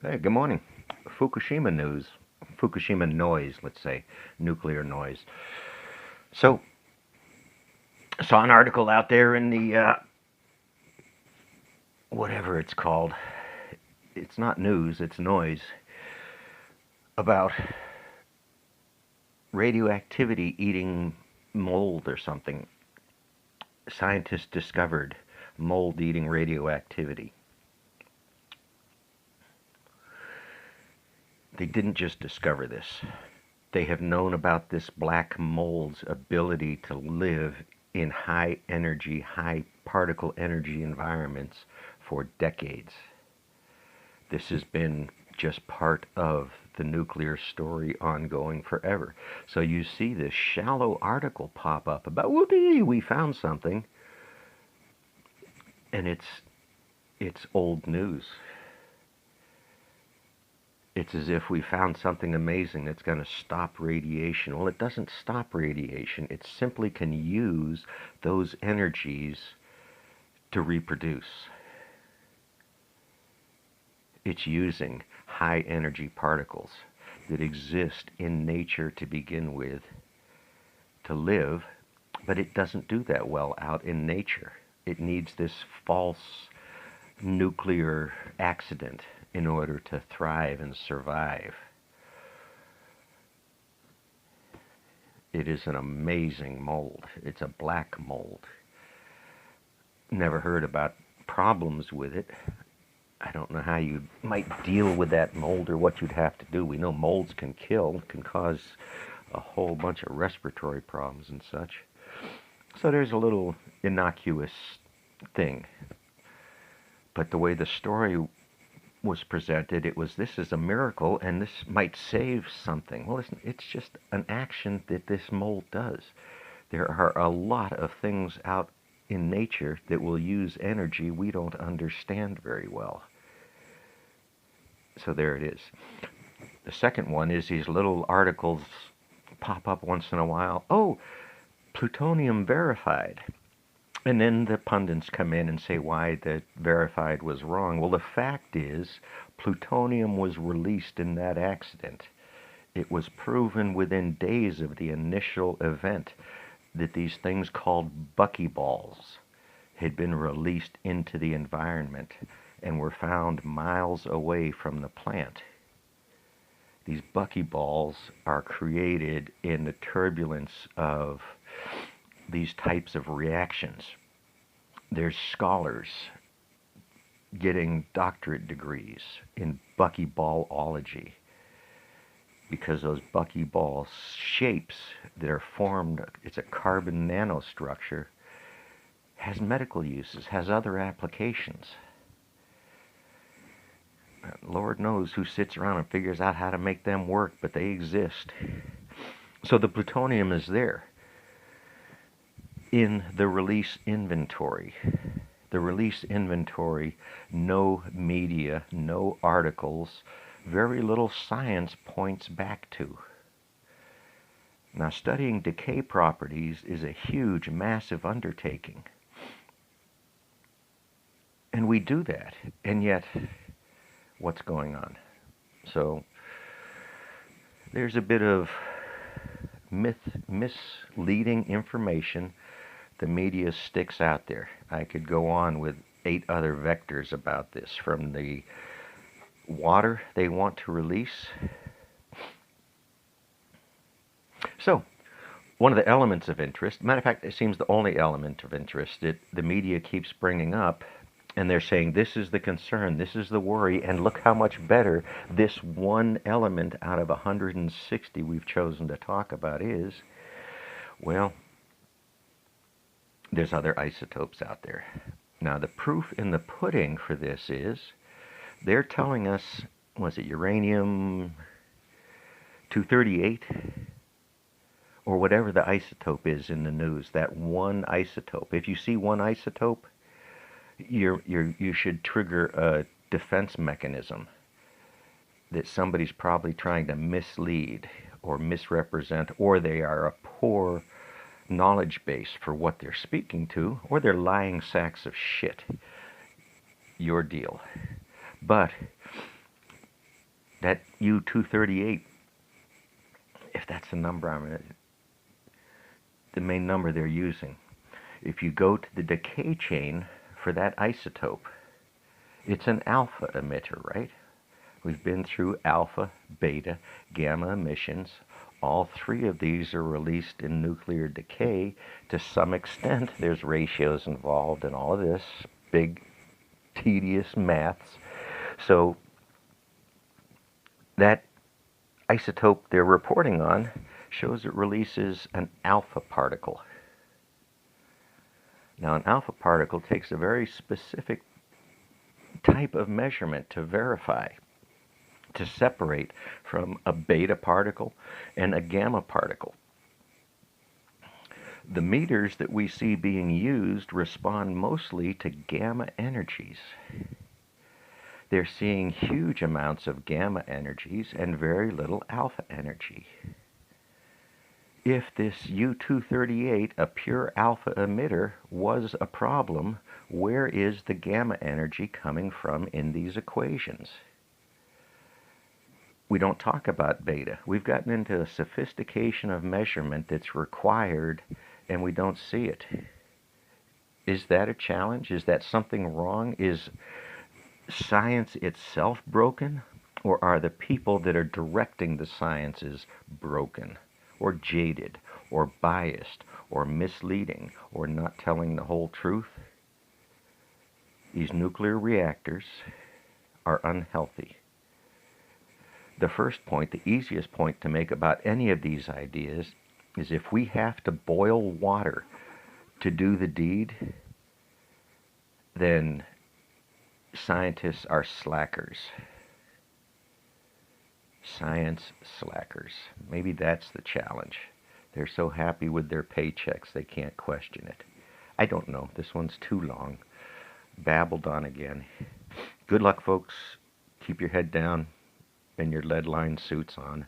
Hey, good morning. Fukushima news. Fukushima noise, let's say. Nuclear noise. So, saw an article out there in the, whatever it's called. It's not news, it's noise. About radioactivity eating mold or something. Scientists discovered mold eating radioactivity. They didn't just discover this. They have known about this black mold's ability to live in high energy, high particle energy environments for decades. This has been just part of the nuclear story ongoing forever. So you see this shallow article pop up about, whoopee, we found something, and it's old news. It's as if we found something amazing that's going to stop radiation. Well, it doesn't stop radiation. It simply can use those energies to reproduce. It's using high energy particles that exist in nature to begin with to live, but it doesn't do that well out in nature. It needs this false nuclear accident in order to thrive and survive. It is an amazing mold. It's a black mold. Never heard about problems with it. I don't know how you might deal with that mold or what you'd have to do. We know molds can kill, can cause a whole bunch of respiratory problems and such. So there's a little innocuous thing. But the way the story was presented, it was, this is a miracle and this might save something. Well, it's just an action that this mold does. There are a lot of things out in nature that will use energy we don't understand very well. So there it is. The second one is these little articles pop up once in a while. Oh, plutonium verified. And then the pundits come in and say why the verified was wrong. Well, the fact is, plutonium was released in that accident. It was proven within days of the initial event that these things called buckyballs had been released into the environment and were found miles away from the plant. These buckyballs are created in the turbulence of these types of reactions. There's scholars getting doctorate degrees in buckyballology because those buckyball shapes that are formed, it's a carbon nanostructure, has medical uses, has other applications. Lord knows who sits around and figures out how to make them work, but they exist. So the plutonium is there in the release inventory. The release inventory, no media, no articles, very little science points back to. Now, studying decay properties is a huge, massive undertaking. And we do that, and yet, what's going on? So, there's a bit of misleading information the media sticks out there. I could go on with 8 other vectors about this, from the water they want to release. So, one of the elements of interest, matter of fact, it seems the only element of interest that the media keeps bringing up, and they're saying this is the concern, this is the worry, and look how much better this one element out of 160 we've chosen to talk about is. Well, there's other isotopes out there. Now, the proof in the pudding for this is they're telling us, was it uranium-238? Or whatever the isotope is in the news, that one isotope. If you see one isotope, you should trigger a defense mechanism that somebody's probably trying to mislead or misrepresent, or they are a poor knowledge base for what they're speaking to, or they're lying sacks of shit. Your deal. But that U-238, if that's the number the main number they're using, if you go to the decay chain for that isotope, it's an alpha emitter, right? We've been through alpha, beta, gamma emissions. All three of these are released in nuclear decay. To some extent, there's ratios involved in all of this big, tedious maths. So that isotope they're reporting on shows it releases an alpha particle. Now, an alpha particle takes a very specific type of measurement to verify, to separate from a beta particle and a gamma particle. The meters that we see being used respond mostly to gamma energies. They're seeing huge amounts of gamma energies and very little alpha energy. If this U-238, a pure alpha emitter, was a problem, where is the gamma energy coming from in these equations? We don't talk about beta. We've gotten into a sophistication of measurement that's required, and we don't see it. Is that a challenge? Is that something wrong? Is science itself broken? Or are the people that are directing the sciences broken, or jaded, or biased, or misleading, or not telling the whole truth? These nuclear reactors are unhealthy. The first point, the easiest point to make about any of these ideas, is if we have to boil water to do the deed, then scientists are slackers. Science slackers. Maybe that's the challenge. They're so happy with their paychecks they can't question it. I don't know. This one's too long. Babbled on again. Good luck, folks. Keep your head down and your lead-lined suits on.